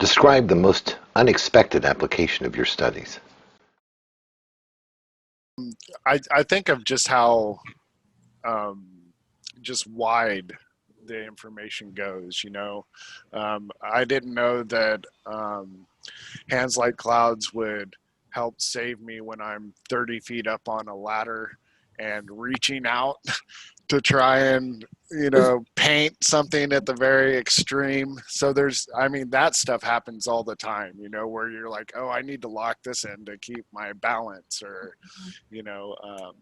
Describe the most unexpected application of your studies. I think of just how um, just wide the information goes. I didn't know that hands like clouds would help save me when I'm 30 feet up on a ladder and reaching out to try and paint something at the very extreme. So that stuff happens all the time, where you're like, oh, I need to lock this in to keep my balance, or you know um,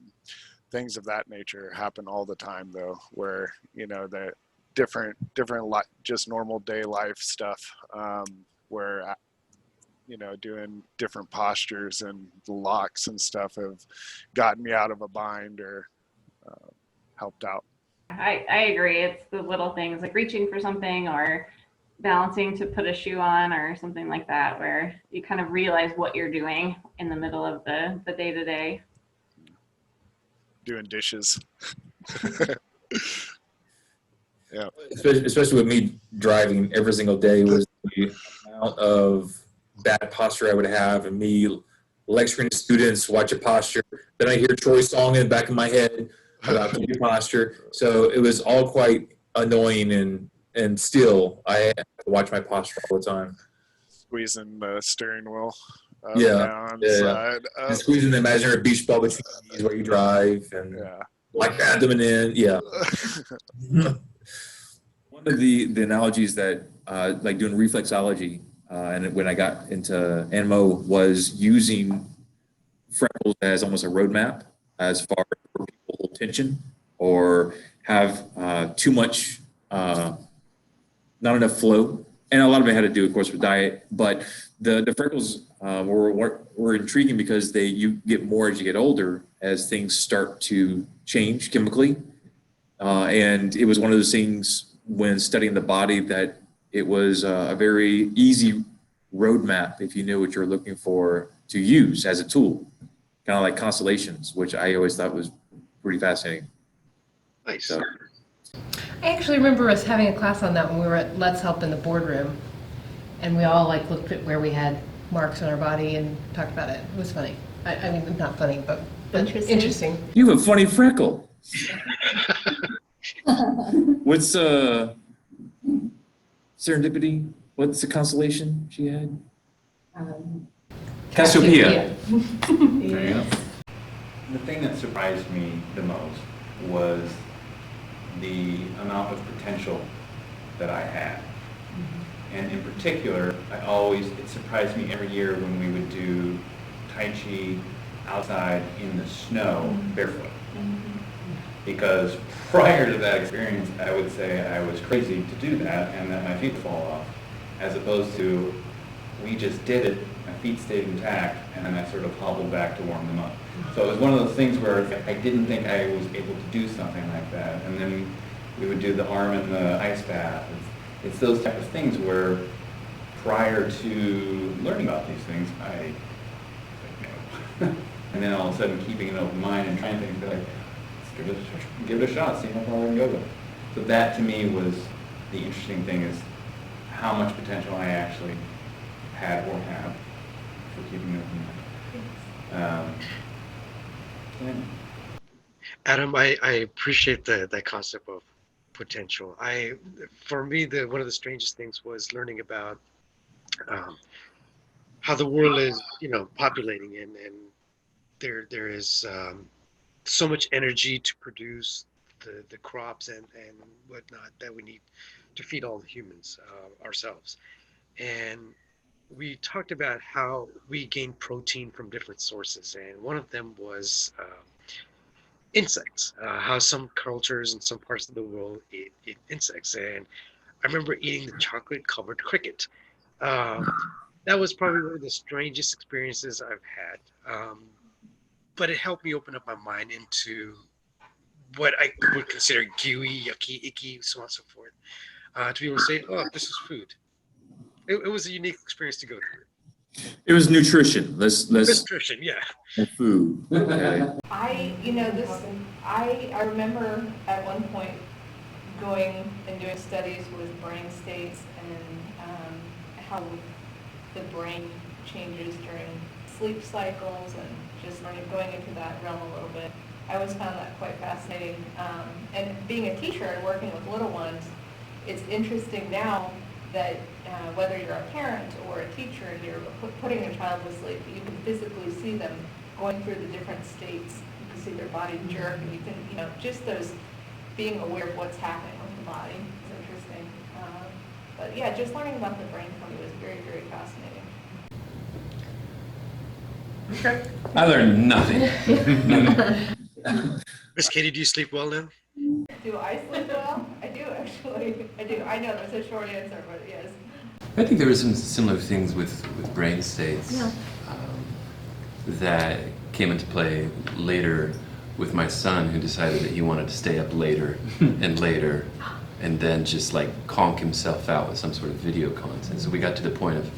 things of that nature happen all the time, though, where the just normal day life stuff, where doing different postures and locks and stuff have gotten me out of a bind, or helped out. I agree. It's the little things like reaching for something or balancing to put a shoe on or something like that, where you kind of realize what you're doing in the middle of the day to day. Doing dishes. Yeah. Especially with me driving every single day, was the amount of bad posture I would have, and me lecturing to students, watch a posture. Then I hear Troy's song in the back of my head about keeping posture. So it was all quite annoying, and still I have to watch my posture all the time. Squeezing the steering wheel up, down, yeah. side, up. And squeezing the imaginary beach ball between the knees while you drive, and like abdomen in, One of the analogies that, like doing reflexology, and when I got into NMO, was using freckles as almost a roadmap as far as where people hold tension or have too much, not enough flow. And a lot of it had to do, of course, with diet. But the freckles were intriguing because you get more as you get older, as things start to change chemically. And it was one of those things when studying the body that it was a very easy roadmap if you knew what you're looking for to use as a tool, kind of like constellations, which I always thought was pretty fascinating. Nice. So. I actually remember us having a class on that when we were at Let's Help in the boardroom, and we all looked at where we had marks on our body and talked about it. It was funny. I mean, not funny, but interesting. You have a funny freckle. What's serendipity? What's the constellation she had? Cassiopeia. Yeah. The thing that surprised me the most was the amount of potential that I had. Mm-hmm. And in particular, it surprised me every year when we would do Tai Chi outside in the snow barefoot. Mm-hmm. Because prior to that experience, I would say I was crazy to do that and that my feet would fall off, as opposed to we just did it, my feet stayed intact, and then I sort of hobbled back to warm them up. So it was one of those things where I didn't think I was able to do something like that. And then we would do the arm in the ice bath. It's those type of things where prior to learning about these things, I was like, no. And then all of a sudden keeping an open mind and trying things, like, let's give it a shot, see how far we can go with it. So that to me was the interesting thing, is how much potential I actually had or have for keeping it open mind. Adam, I appreciate that concept of potential. For me, one of the strangest things was learning about how the world is, populating, and there is so much energy to produce the crops and whatnot that we need to feed all the humans, ourselves. And we talked about how we gain protein from different sources, and one of them was insects, how some cultures in some parts of the world eat insects. And I remember eating the chocolate covered cricket. That was probably one of the strangest experiences I've had. But it helped me open up my mind into what I would consider gooey, yucky, icky, so on and so forth. To be able to say, oh, this is food. It was a unique experience to go through. It was nutrition. Let's nutrition, yeah. Food. Okay. I remember at one point going and doing studies with brain states and how the brain changes during sleep cycles and just learning, going into that realm a little bit. I always found that quite fascinating. And being a teacher and working with little ones, it's interesting now that whether you're a parent or a teacher and you're putting a child to sleep, you can physically see them going through the different states. You can see their body jerk, and you can, just those, being aware of what's happening with the body is interesting. But yeah, just learning about the brain for me was very, very fascinating. I learned nothing. Miss Katie, do you sleep well now? Do I sleep well? I do, actually. I do. I know that's a short answer, but yes. I think there were some similar things with brain states that came into play later with my son, who decided that he wanted to stay up later and later, and then just like conk himself out with some sort of video content. So we got to the point of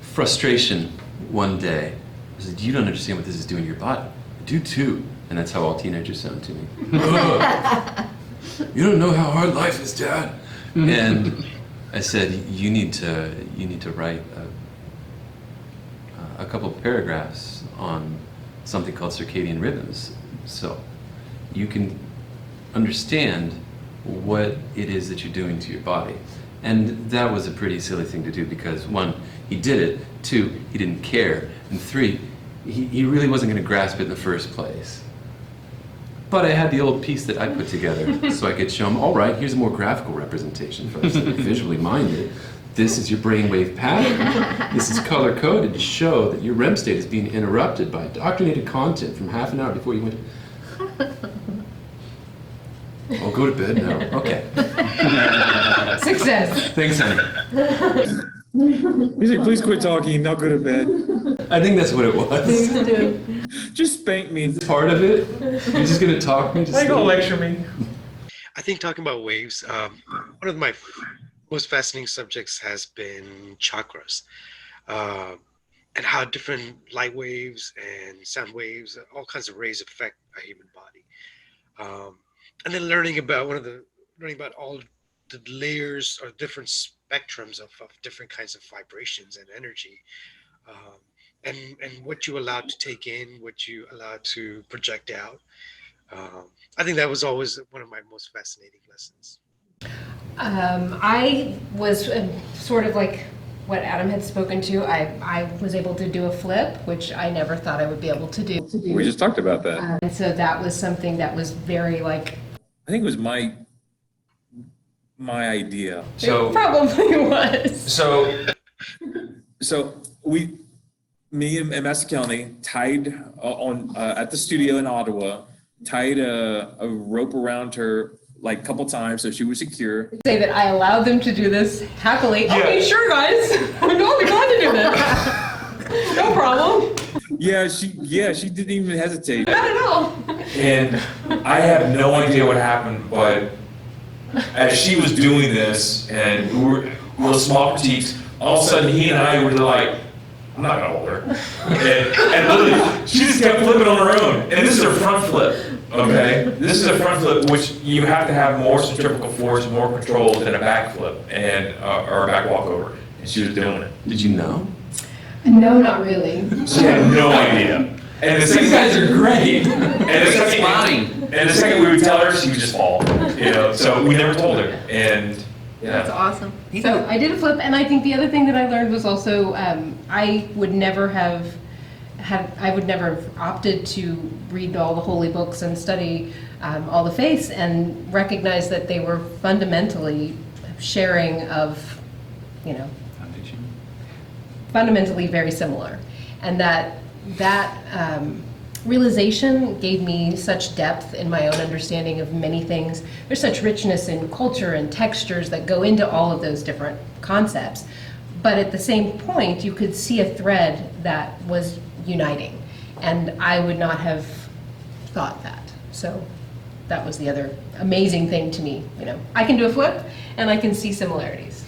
frustration one day. I said, "You don't understand what this is doing to your body." "I do too." And that's how all teenagers sound to me. "You don't know how hard life is, Dad." And I said, you need to write a couple of paragraphs on something called circadian rhythms, so you can understand what it is that you're doing to your body. And that was a pretty silly thing to do, because one, he did it, two, he didn't care, and three, he really wasn't going to grasp it in the first place. But I had the old piece that I put together so I could show him, all right, here's a more graphical representation for us that are visually minded. This is your brainwave pattern. This is color-coded to show that your REM state is being interrupted by indoctrinated content from half an hour before you went to... Oh, go to bed now. Okay. Success. Thanks, honey. He's like, please quit talking, now go to bed. I think that's what it was. Just spank me. Part of it. You're just going to talk me to sleep. Lecture me. I think talking about waves, one of my most fascinating subjects has been chakras, and how different light waves and sound waves, all kinds of rays affect a human body. And then learning about all the layers or different spectrums of different kinds of vibrations and energy, and what you allowed to take in, what you allowed to project out. I think that was always one of my most fascinating lessons. I was sort of like what Adam had spoken to. I was able to do a flip, which I never thought I would be able to do. We just talked about that. And so that was something that was very like... I think it was my idea. It probably was. So me and Master Kelly tied at the studio in Ottawa, tied a rope around her like a couple times so she was secure. Say that I allowed them to do this happily. Yeah. Okay, sure, guys. I'm totally glad to do this. No problem. Yeah, she didn't even hesitate. Not at all. And I have no idea what happened, but as she was doing this, and we were small critiques, all of a sudden he and I were like, I'm not gonna hold her. And literally, she just kept flipping on her own. And this is her front flip, okay? This is a front flip, which you have to have more centrifugal force, more control than a back flip, or a back walkover. And she was doing it. Did you know? No, not really. She had no idea. And the second, You guys are great. and the second we would tell her, she would just fall. So we never told her. And That's awesome. So I did a flip, and I think the other thing that I learned was also I would never have opted to read all the holy books and study all the faiths and recognize that they were fundamentally sharing of, fundamentally very similar, and that realization gave me such depth in my own understanding of many things. There's such richness in culture and textures that go into all of those different concepts. But at the same point, you could see a thread that was uniting. And I would not have thought that. So that was the other amazing thing to me. I can do a flip and I can see similarities.